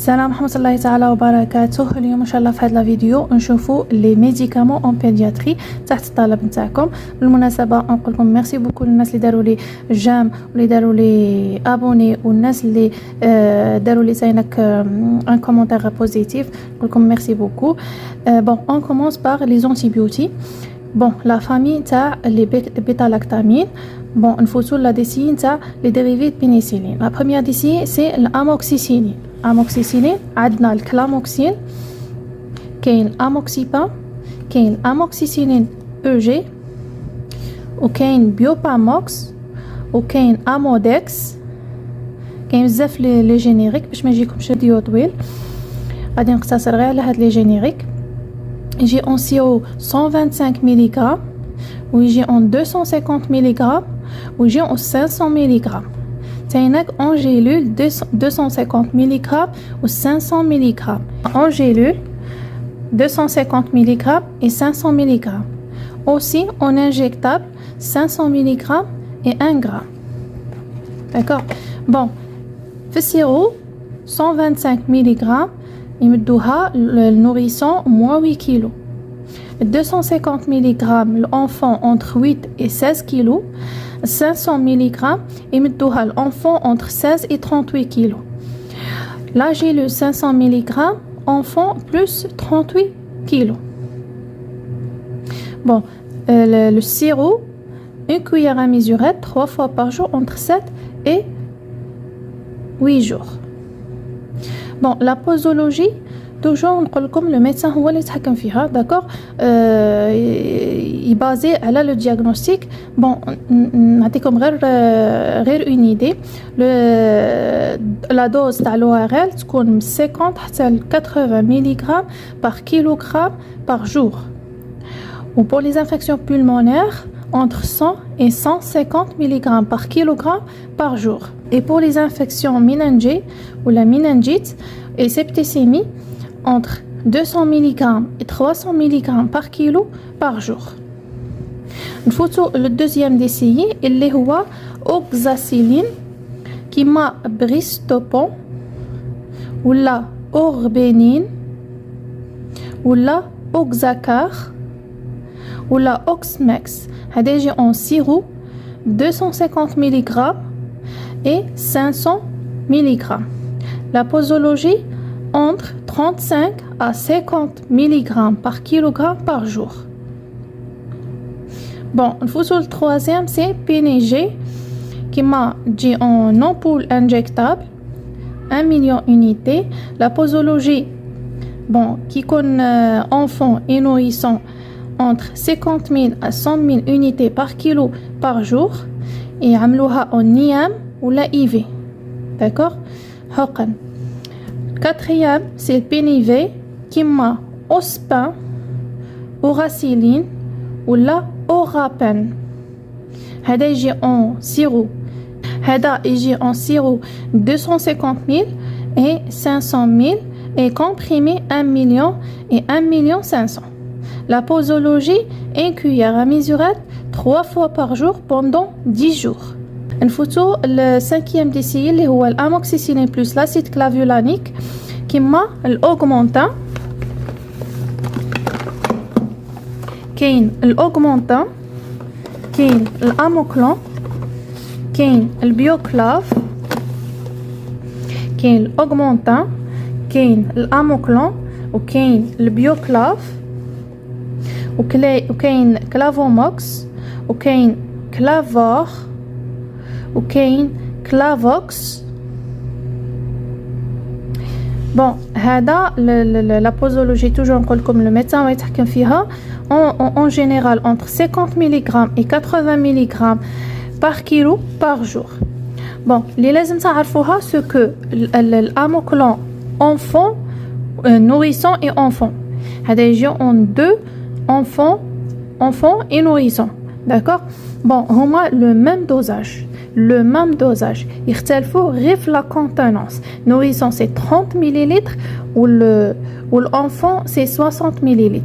السلام ورحمة الله تعالى وبركاته. اليوم ان شاء الله في هذا الفيديو نشوفوا لي ميديكامون اون بيدياتري تحت الطلب نتاعكم. بالمناسبة نقول لكم ميرسي بوكو للناس اللي داروا لي جام واللي داروا لي ابوني والناس اللي داروا لي ساينك ان كومونتير بوزيتيف. نقول لكم ميرسي بوكو. بون اون كومونس باغ لي زونتيبيوتي. بون لا فامي تاع لي بيتا لاكتامين. بون نفوتوا لا ديسي تاع لي ديريفي بينيسيلين. لا بروميير ديسي سي الاموكسيسيلين. اموكسيسيلين عندنا الكلاموكسين، كاين الاموكسيبا، كاين الاموكسيسيلين او جي، وكاين بيوباموكس، وكاين امودكس. كاين بزاف لي جينيريك باش ما يجيكمش فيديو طويل، غادي نقتصر غير على هاد لي جينيريك. يجي اون سيرو 125 ملغ، ويجي اون 250 ملغ، ويجي اون 500 ملغ. تايناك اون جيلول 250 ملغ و 500 ملغ. اون جيلول 250 ملغ et 500 mg. Aussi en injectable 500 mg et 1 g. D'accord. Bon, في السيرو 125 ملغ يمدوها النوريسون moins 8 kg. 250 mg l'enfant entre 8 et 16 kg. 500 mg يمدوها l'enfant entre 16 et 38 kg. La gélule 500 mg enfant plus 38 kg. Bon, le sirop, une cuillère à mesurette 3 fois par jour entre 7 et 8 jours. Bon, la posologie, toujours نقول لكم le médecin هو اللي يتحكم فيها. d'accord. يبازي على لو دياغنوستيك. بون نعطيكم غير اون ايدي. لا دوز تاع لو ار ال تكون من 50 حتى ل 80 ملغ par kilogramme par jour. ou pour les infections pulmonaires entre 100 et 150 mg par kilogramme par jour. Et pour les infections méningées ou la méningite et septicémie entre 200 mg et 300 mg par kilo par jour. نفوتو للدوزيام ديسيي اللي هو اوكزاسيلين كيما بريستوبون ولا اوربينين ولا اوكزاكار ولا اوكسماكس. هذا يجي اون سيرو 250 mg et 500 mg. La posologie entre 35 à 50 mg par kilogramme par jour. Bon, le troisième c'est PNG qui m'a dit en ampoule injectable 1 million d'unités. La posologie, bon, qui connaît enfant et nourrisson entre 50 000 à 100 000 unités par kilo par jour. Et عملوها en NIAM ou la IV. D'accord. حقن. Quatrième c'est PNV qui m'a Ospin, Auracilline ou la Orapen. هذا يجي en sirop. هذا يجي en sirop 250 000 et 500 000 et comprimé 1 million et 1 million 500. La posologie, une cuillère à mesurette 3 fois par jour pendant 10 jours. نفوتو السانكيام ديسي اللي هو الاموكسيسيلين بلس لاسيد كلافيولانيك كيما الاوغمونتان. كاين الاوغمونتان، كاين الاموكلون، كاين البيوكلاف. كاين الاوغمونتان، كاين الاموكلون، وكاين البيوكلاف، وكاين كلافوموكس، وكاين كلافور، وكاين كلافوكس. بون هذا لا بوزولوجي توجور نقول لكم لو ميدسان يتحكم فيها en général entre 50 mg et 80 mg par kilo par jour. Bon, اللي لازم تعرفوها ce que l'amoclon enfant, nourrisson et enfant. هذا يجي en deux enfant et nourrisson. D'accord. Bon, هما le même dosage. Le même dosage. يختلفوا غير في la contenance. Nourrisson c'est 30 ml ou l'enfant c'est 60 ml.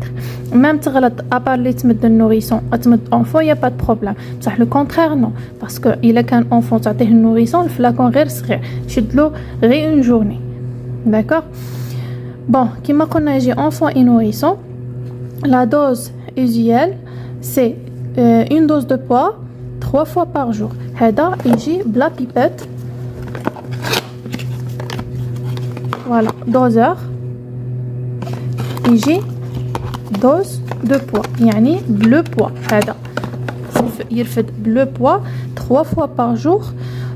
Même تغلط à part اللي تمد النوريسون تمد enfant y a pas de problème. بصح le contraire non, parce que إلا كان enfant تعطيه النوريسون الفلاكون غير صغير تشدلو غير une journée. D'accord. Bon, كما قلنا يجي enfant et nourrisson. La dose usuelle c'est une dose de poids 3 fois par jour. هذا يجي بلا pipette. Voilà, doseur. يجي dose de poids يعني le poids هذا يرفد le poids 3 fois par jour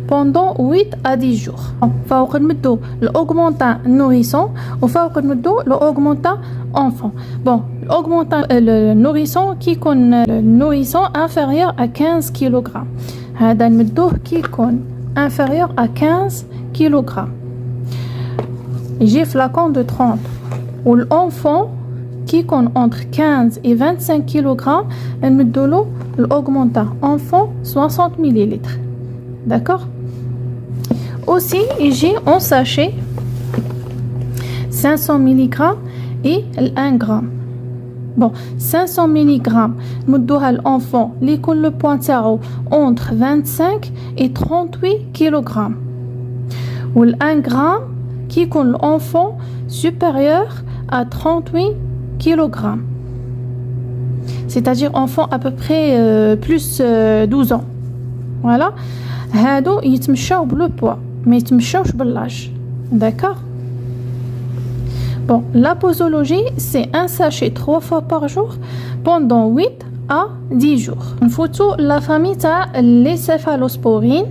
pendant 8 à 10 jours. فوق نمدو l'augmentant nourrisson وفوق نمدو l'augmentant enfant. Bon, l'augmentant le nourrisson qui يكون nourrisson inférieur à 15 kg. هذا نمدوه كي يكون inférieur à 15 kg. يجي flacon de 30 و l'enfant qui يكون entre 15 et 25 kg نمدولو l'augmentant enfant 60 ml. D'accord. Aussi يجي en sachet 500 mg et 1 g. Bon, 500 mg نمدوها l'enfant اللي يكون le poids تاعو entre 25 et 38 kg. و 1 g qui يكون l'enfant supérieur à 38 kg. C'est-à-dire enfant à peu près plus 12 ans. Voilà. هادو يتمشاو بلو بوا ما يتمشاوش باللاج. D'accord. Bon, la posologie c'est un sachet 3 fois par jour pendant 8 à 10 jours. نفوتو la famille تاع les céphalosporines.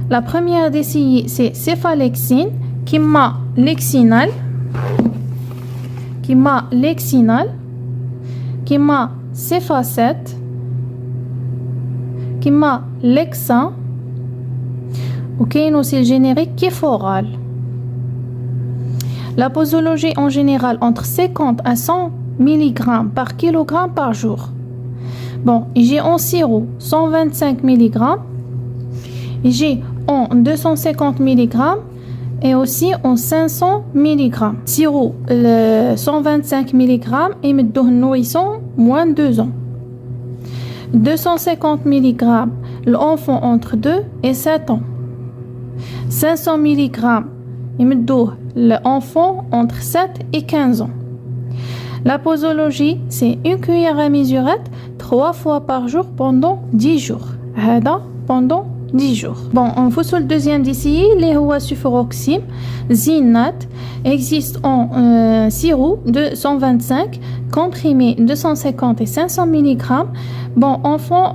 La première décille c'est céphalexine كيما lexinal كيما céphacet كيما lexin وكاين aussi le générique Keforal. La posologie en général entre 50 à 100 mg par kilogramme par jour. Bon, j'ai en sirop 125 mg, j'ai en 250 mg et aussi en 500 mg. Sirop 125 mg et مدوه nourrisson moins de 2 ans. 250 mg l'enfant entre 2 et 7 ans. 500 mg يمدوه l'enfant entre 7 et 15 ans. La posologie c'est une cuillère à mesurette 3 fois par jour pendant 10 jours. هذا pendant 10 jours. Bon, on fout sur le deuxième d'ici, les هو sulforoxime, zinat, existe en sirop de 125, comprimé 250 et 500 mg. Bon, enfant,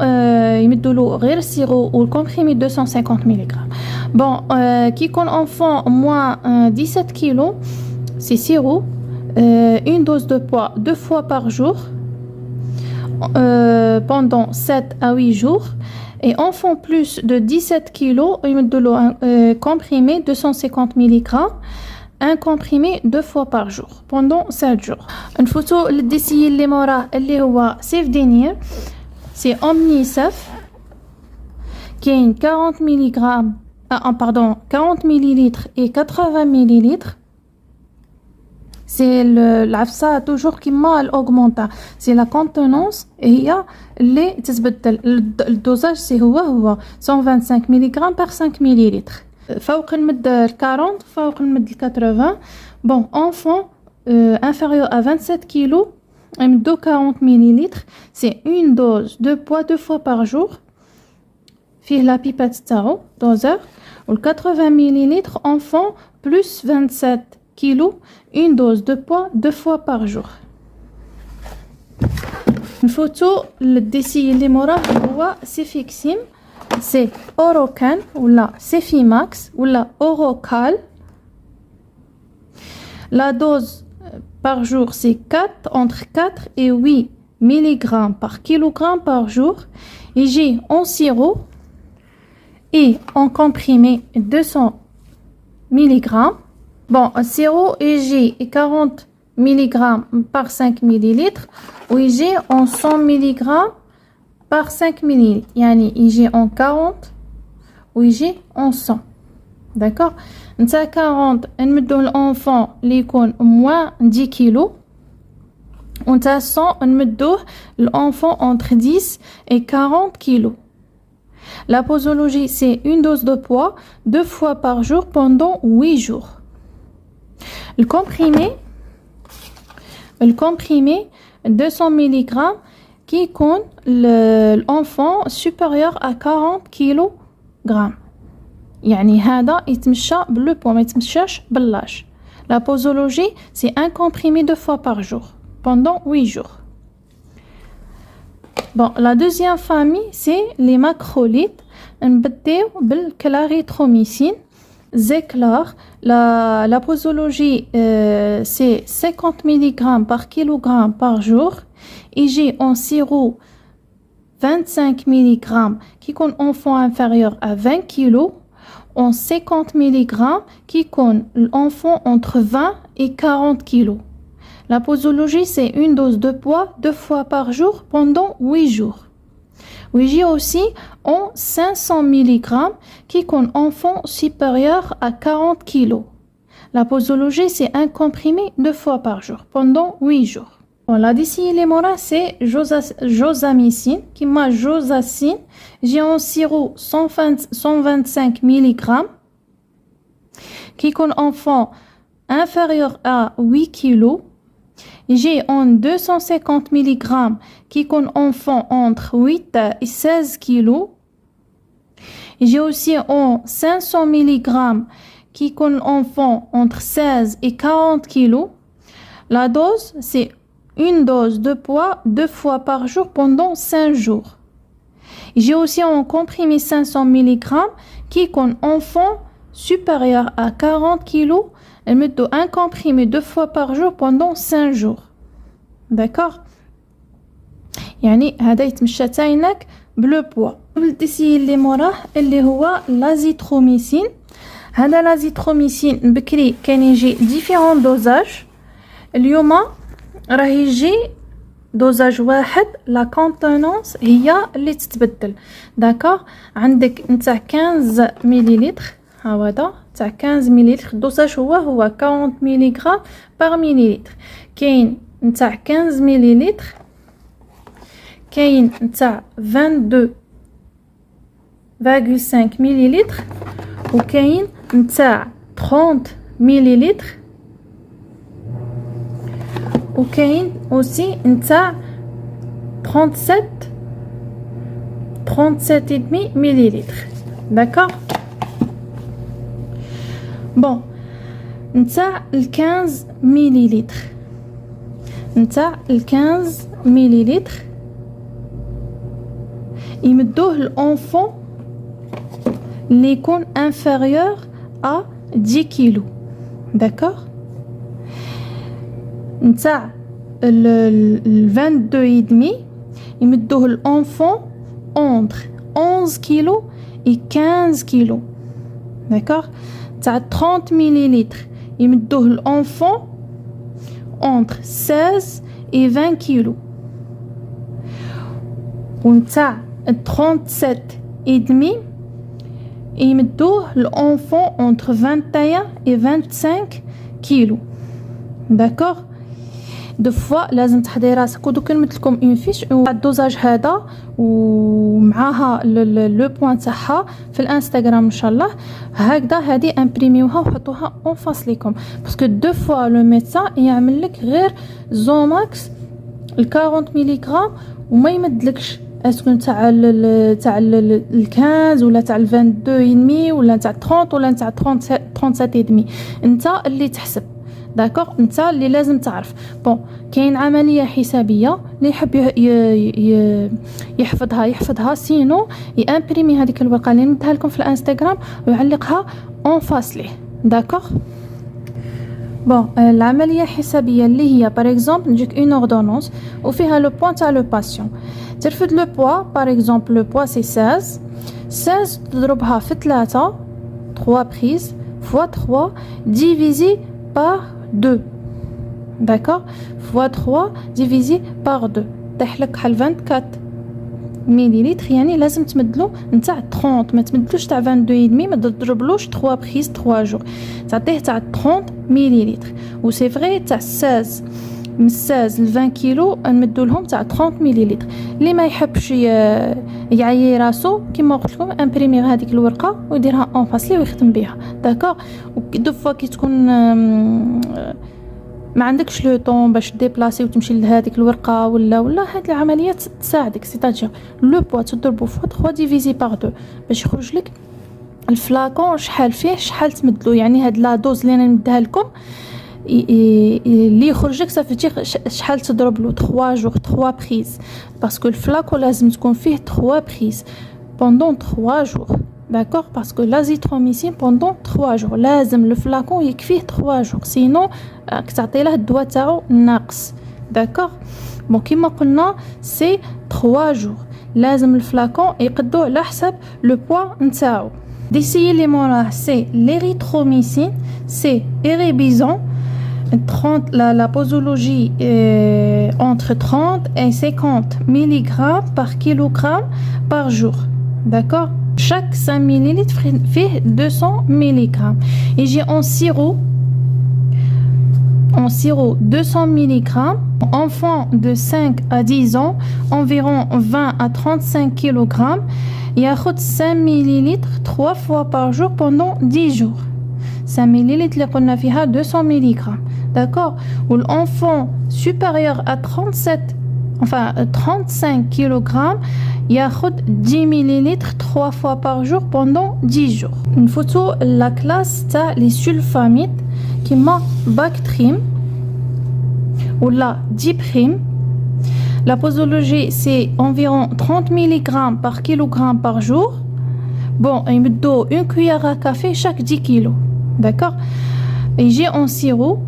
يمدولو غير sirop ou comprimé 250 mg. Bon, qui compte enfant moins 17 kg, c'est sirop, une dose de poids 2 fois par jour, pendant 7 à 8 jours. Et enfant plus de 17 kg, يمدولو comprimé 250 mg, un comprimé 2 fois par jour pendant 7 jours. نفوتو للديسي اللي موراه اللي هو سيفدينير. C'est Omnicef qui est 40 mg, 40 ml et 80 ml. C'est l'AFSA toujours qui m'a l'augmenta. C'est la contenance et il y a les le dosage c'est هو 125 mg par 5 ml. فوق نمد 40 فوق نمد 80. Bon, enfant inférieur à 27 kg, de 40 ml, c'est une dose de poids 2 fois par jour. Fille la pipette tao, doseur. Ou 80 ml, enfant plus 27 kg, une dose de poids 2 fois par jour. Une photo, le déci les morats, c'est fixime, c'est Orocan, ou là, c'est Fimax, ou là, Orocal. La dose par jour, c'est 4, entre 4 et 8 mg par kilogramme par jour. Et j'ai en sirop et en comprimé 200 mg. Bon, sirop et j'ai 40 mg par 5 ml. Ou j'ai en 100 mg par 5 ml. Yani, j'ai en 40 ou j'ai en 100. D'accord. نتا 40 نمدو l'enfant اللي يكون moins 10 kg ونتا 100 نمدوه l'enfant entre 10 et 40 kg. La posologie c'est une dose de poids 2 fois par jour pendant 8 jours. الكومبريمي 200 ملغ كي يكون الانفون supérieur à 40 كيلو غرام، يعني هذا يتمشى باللو بوا ما يتمشاش باللاج. La posologie, c'est un comprimé 2 fois par jour, pendant 8 jours. Bon, la deuxième famille, c'est les macrolides. نبداو بالclarithromycine. Zeclar, la posologie, c'est 50 mg par kilogramme par jour. IG en sirop 25 mg qui compte enfant inférieur à 20 kg. En 50 mg qui compte l'enfant entre 20 et 40 kg. La posologie, c'est une dose de poids 2 fois par jour pendant 8 jours. Oui, aussi en 500 mg qui compte enfant supérieur à 40 kg. La posologie, c'est un comprimé 2 fois par jour pendant 8 jours. Bon, là d'ici les moras, c'est josamicine qui m'a josacine. J'ai en sirop 125 mg qui compte enfant inférieur à 8 kg. J'ai en 250 mg qui compte enfant entre 8 et 16 kg. J'ai aussi en 500 mg qui compte enfant entre 16 et 40 kg. La dose, c'est une dose de poids 2 fois par jour pendant 5 jours. J'ai aussi en comprimé 500 mg qui compte enfant supérieur à 40 kg. Elle me donne un comprimé 2 fois par jour pendant 5 jours. D'accord? يعني هذا يتمشى تاينك بلو بوا. الدسي اللي موراه اللي هو لازيتروميسين. هذا لازيتروميسين بكري كان يجي ديفيرون دوزاج. اليوم راه يجي دوزاج واحد. لا كونتونونس هي اللي تتبدل. داكوغ؟ عندك نتاع 15 مليلتر. ها هذا تاع 15 مليلتر. الدوزاج هو 40 ملغ بار مليلتر. كاين نتاع 15 مليلتر، كاين نتاع 22,5 مليلتر، وكاين نتاع 30 مليلتر، وكاين اوسي نتاع 37,5 مليلتر. داكوغ؟ بون نتاع 15 مليلتر، نتاع 15 مليلتر يمدوه الانفون اللي يكون انفيريور ا 10 كيلو. داكوغ؟ نتاع ال 22 دمي يمدوه الانفون entre 11 كيلو et 15 كيلو. داكوغ؟ تاع 30 مليلتر يمدوه الانفون entre 16 et 20 كيلو. ونتاع 37 et demi يمدوه l'enfant entre 21 et 25 كيلو. داكوغ؟ دو فوا لازم تحضي راسك. ودوك نمد لكم اون فيش الدوزاج هذا ومعاها لو بوين تاعها في الانستغرام ان شاء الله. هكذا هذه امبريميوها وحطوها اون فاس ليكم، باسكو دو فوا لو ميدسان يعمل لك غير زوماكس ال 40 ملغ وما يمدلكش اسكو تاع ال 15 ولا تاع ال 22 ولا تاع 30 ولا تاع 37 انت اللي تحسب. داكوغ؟ انت اللي لازم تعرف. بون كاين عمليه حسابيه اللي يحب يحفظها سينو يامبريمي هذيك الورقه اللي نديها لكم في الانستغرام ويعلقها اون فاس ليه. داكوغ؟ بون العمليه الحسابيه اللي هي باغ اكزومبل نجيك اون اوردونونس وفيها لو بوين تاع لو باسيون. ترفد لو بوا باغ اكزومبل لو بوا سي 16 تضربها في 3 بريز فوا 3 ديفيزي par 2. D'accord? Fois 3 divisé par 2 تحلك حل 24 مليلتر. يعني لازم تمدلو نتاع 30، ما تمدلوش تاع 22 دمي، ما تضربلوش 3 بريز 3 جور، تعطيه تاع 30 مليلتر. و سي فري تاع 16 من 16 ل 20 كيلو نمدوا لهم تاع 30 مليلتر. اللي ما يحبش يعيي راسو كيما قلت لكم امبريمي هذيك الورقه ويديرها اون فاسلي ويختم بها داكوغ. ودو فوا كي تكون ما عندكش لو طون باش ديبلاسي وتمشي لهذيك الورقه ولا هاد العمليات تساعدك. سيتاجير لو بوا تضربو في 3 ديفيزي بار 2 باش يخرج لك الفلاكون شحال فيه شحال تمدلو. يعني هاد لا دوز اللي انا نمدها لكم اللي يخرج لك صافي شحال تضرب له 3 جور 3 بريز باسكو الفلاكون لازم تكون فيه 3 بريز بوندون 3 جور داكوغ. باسكو لازيتروميسين بوندون 3 جور لازم الفلاكون يكفيه 3 جور سينو راك تعطي له الدواء تاعو ناقص داكوغ. بون كيما قلنا سي 3 جور لازم الفلاكون يقدو على حسب لو بوا نتاعو. ديسي لي موراه سي ليريتروميسين سي ايريبيزون 30 la posologie entre 30 et 50 mg par kilogramme par jour. D'accord? Chaque 5 ml fait 200 mg. Et j'ai en sirop 200 mg. Enfant de 5 à 10 ans, environ 20 à 35 kg. Il y a 5 ml 3 fois par jour pendant 10 jours. 5 ml اللي قلنا فيها 200 mg. D'accord? Ou l'enfant supérieur à 35 kg, il y a 10 ml 3 fois par jour pendant 10 jours. Une photo la classe تاع les sulfamides كيما Bactrim ou la Diprim. La posologie c'est environ 30 mg par kilogramme par jour. Bon, il me donne une cuillère à café chaque 10 kg. D'accord? Et j'ai en sirop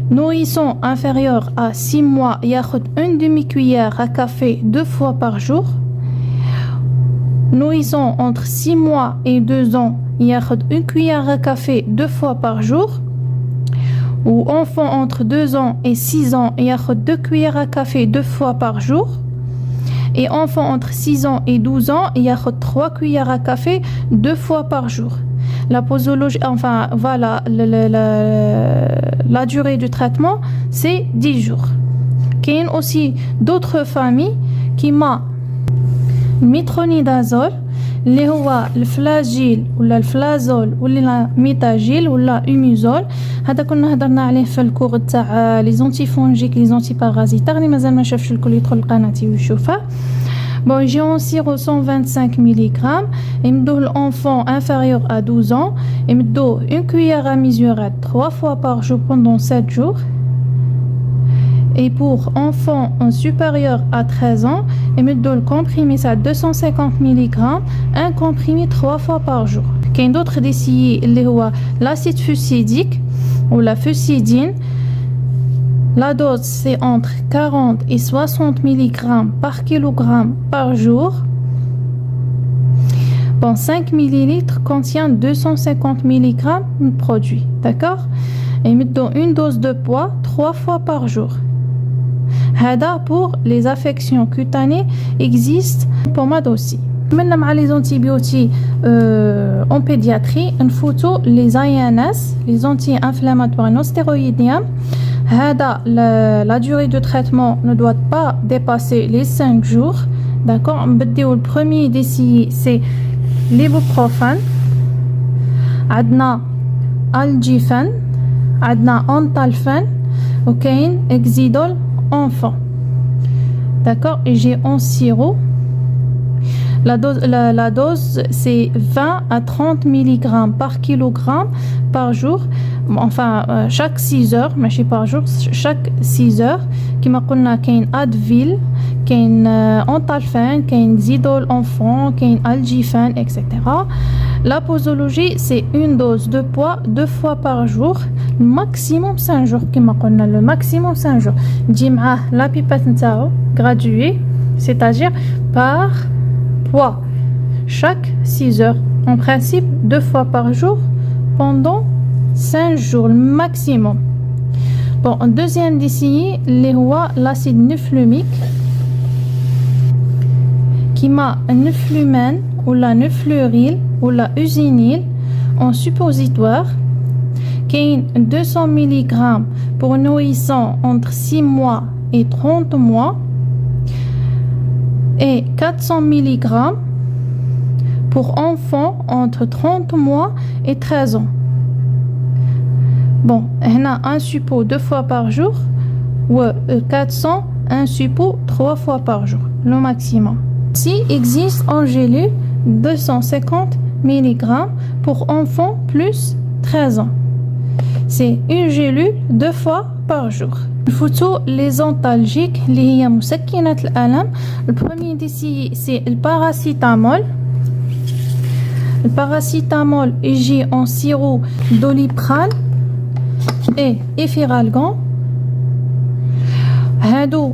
nourrisson inférieur à 6 mois, il y a une demi-cuillère à café 2 fois par jour. Nourrisson entre 6 mois et 2 ans, il y a une cuillère à café 2 fois par jour. Ou enfant entre 2 ans et 6 ans, il y a 2 cuillères à café 2 fois par jour. Et enfant entre 6 ans et 12 ans, il y a 3 cuillères à café 2 fois par jour. La posologie, enfin voilà, la durée du traitement c'est 10 jours. Il y a aussi d'autres familles qui m'a métronidazole اللي هو الفلاجيل ولا الفلازول ولا ميتاجيل ولا اميزول. هذا كنا هضرنا عليه في الكور تاع لي زونتيفونجيك لي زونتي بارازيتار اللي مازال ما شافش الكل يدخل لقناتي ويشوفها. Bon, j'ai en sirop 125 mg. Il me donne l'enfant inférieur à 12 ans. Il me donne une cuillère à mesurette 3 fois par jour pendant 7 jours. Et pour enfant supérieur à 13 ans, il me donne le comprimé à 250 mg, un comprimé 3 fois par jour. Il y a d'autres décisions, l'acide fusidique ou la fusidine. La dose c'est entre 40 et 60 mg par kilogramme par jour. Bon, 5 ml contient 250 mg de produit, d'accord? Et me donne une dose de poids 3 fois par jour. هذا pour les affections cutanées existe pommade aussi. Maintenant مع les antibiotiques en pédiatrie, نفوتو les ANS, les anti-inflammatoires non stéroïdiens. La durée de traitement ne doit pas dépasser les 5 jours. D'accord? Le premier décié c'est l'ibuprofène. عندنا algifen, عندنا antalfen, وكاين exidol enfant. D'accord? Et j'ai en sirop. La dose c'est 20 à 30 mg par kilogramme par jour. Enfin chaque 6 heures, ماشي par jour, chaque 6 heures. كما قلنا كاين Advil, كاين Antalfen, كاين Xidol enfant, كاين Algifen, etc. La posologie c'est une dose de poids 2 fois par jour, maximum 5 jours. كما قلنا le maximum 5 jours. تجي معاه la pipette نتاعو graduée, c'est-à-dire par poids chaque 6 heures. En principe 2 fois par jour pendant 5 jours le maximum. Bon, deuxième décision, l'acide nuflumique qui m'a nuflumène ou la nufluril ou la usinil en suppositoire qui est 200 mg pour nourrissons entre 6 mois et 30 mois et 400 mg pour enfants entre 30 mois et 13 ans. Bon, on a un suppôt 2 fois par jour ou 400, un suppôt 3 fois par jour, le maximum. Si existe en gélule 250 mg pour enfants plus 13 ans. C'est une gélule 2 fois par jour. الفوتو les antalgiques اللي هي مسكنات الألم. Le premier d'ici c'est le paracétamol. Le paracétamol يجي en sirop Doliprane et Efferalgan. هادو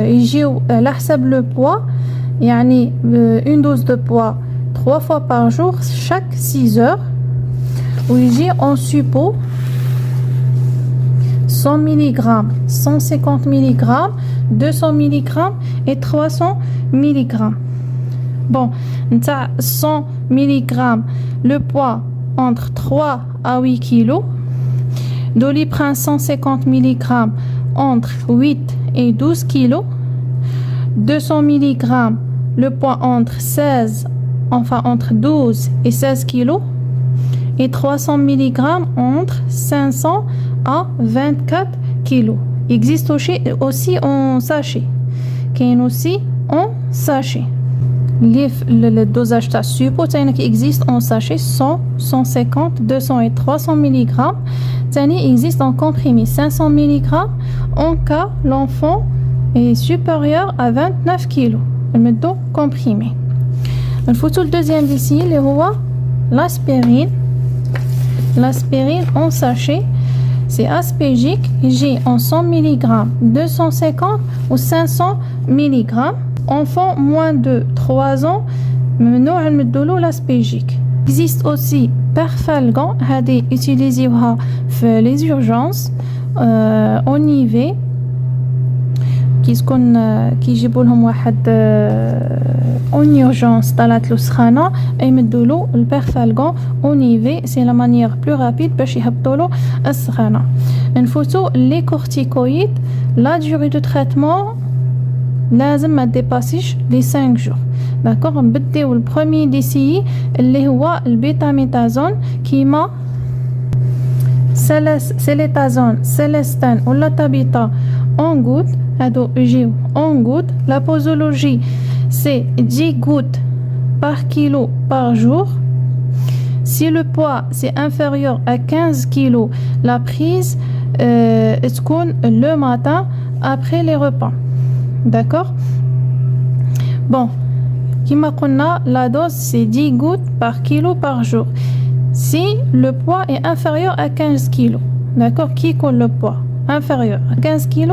يجيو على حسب le poids. يعني une dose de poids 3 fois par jour chaque 6 heures. ويجي en suppôt 100 mg, 150 mg, 200 mg et 300 mg. Bon, 100 mg, le poids entre 3 à 8 kg. Doliprane 150 mg entre 8 et 12 kg. 200 mg, le poids entre 12 et 16 kg. Et 300 mg entre 500 à 24 kg. Il existe aussi en sachet. Qui est aussi en sachet. Le dosage de suppôt qui existe en sachet 100, 150, 200 et 300 mg. Il existe en comprimé 500 mg en cas l'enfant est supérieur à 29 kg. Le méthode comprimé. Le photo le deuxième ici, le roi l'aspirine. L'aspirine en sachet, c'est aspégique, j'ai en 100 mg, 250 ou 500 mg. Enfant moins de 3 ans, ممنوع نمدولو l'aspégique. Il existe aussi Perfalgan, هذه utilisيوها في les urgences en IV. كيجيبوا لهم واحد اون اورجونس طلعت له سخانه يمدوا له البيرفالغون اونيفي سي لا مانيير بلو رابيد باش يهبطوا له السخانه. نفوتوا لي كورتيكويد لا دوري دو تريتمون لازم ما ديباسيش لي 5 جور. داكوغ نبداو البروميي ديسي اللي هو البيتاميتازون كيما سيليتازون سيليستان ولا تابيتا اون غوت. هادو يجيو en gouttes. La posologie c'est 10 gouttes par kilo par jour. Si le poids c'est inférieur à 15 kg, la prise تكون le matin après les repas. D'accord? Bon, كما قلنا la dose c'est 10 gouttes par kilo par jour. Si le poids est inférieur à 15 kg. D'accord? Qui compte le poids inférieur à 15 kg,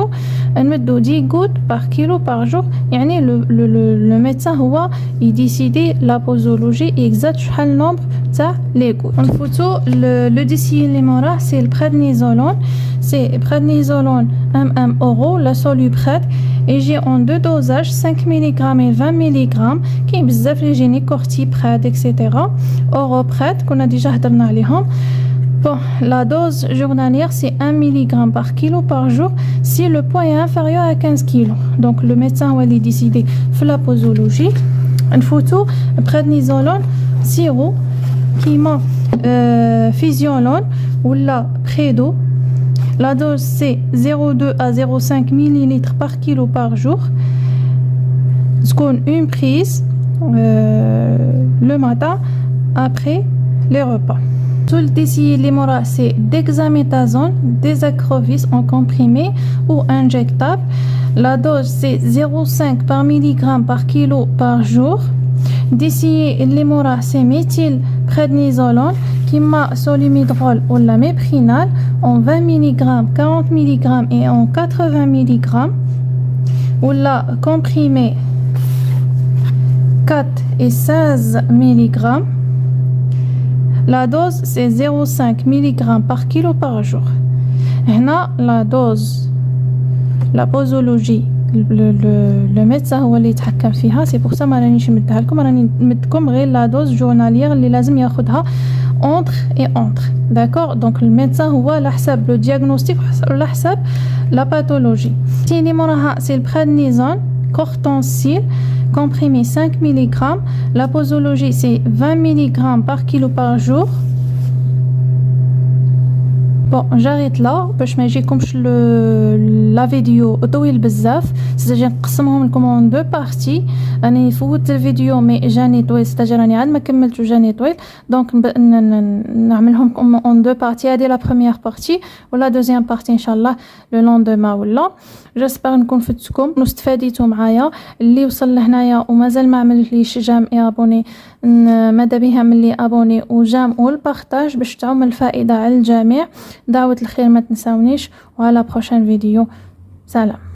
نمدو 10 gouttes par kilo par jour. يعني le médecin هو يديسيدي la posologie exact شحال nombre تاع les gouttes. نفوتو le décider اللي موراه c'est le prednisolone. C'est prednisolone MM euro la soluprède يجي en deux dosages 5 mg et 20 mg. كاين بزاف لي جيني cortiprède etc. Oroprède كنا ديجا هضرنا عليهم. Bon, la dose journalière c'est 1 mg par kilo par jour si le poids est inférieur à 15 kg. Donc le médecin va décider de la posologie. Une photo prednisolone sirop qui m'a physiolone ou la prédo. La dose c'est 0,2 à 0,5 ml par kilo par jour. Une prise le matin après les repas. Tout le décider les moras c'est dexaméthasone, désacrovis en comprimé ou injectable. La dose c'est 0,5 par milligramme par kilo par jour. Décider les moras c'est méthylprednisolone qui m'a solumidrol ou la méprinal en 20 mg, 40 mg et en 80 mg. Ou la comprimé 4 et 16 mg. La dose c'est 0,5 mg par kilo par jour. Hna la dose, la posologie لو ميدسا هو اللي يتحكم فيها. سي بور سا ما رانيش نمدها لكم، راني نمدكم غير لا دوز جورناليير اللي لازم ياخذها اونتر اي اونتر. داكور. دونك الميدسا هو على حساب لو دياغنوستيك وعلى حساب لا باثولوجي. تيني موراها سي البرادنيزون كورتونسيل comprimé 5 mg. La posologie c'est 20 mg par kilo par jour. Bon, j'arrête là باش ما يجيكمش لا فيديو طويل بزاف. سيتاجي نقسمهم لكم اون دو بارتي. راني فوت الفيديو مي جاني طويل، سيتاجي راني عاد ما كملتو جاني طويل، دونك نعملهم اون دو بارتي. هذه لا بروميير بارتي ولا دوزيام بارتي ان شاء الله لو لوندوما ولا. جيسبر نكون فتكم واستفاديتوا معايا. اللي وصل لهنايا ومازال ما عملش جام اي ابوني، ماذا بها ملي ابوني وجام والبارطاج باش تعم الفائده على الجميع. دعوة الخير ما تنساونيش، وعلى بروشين فيديو. سلام.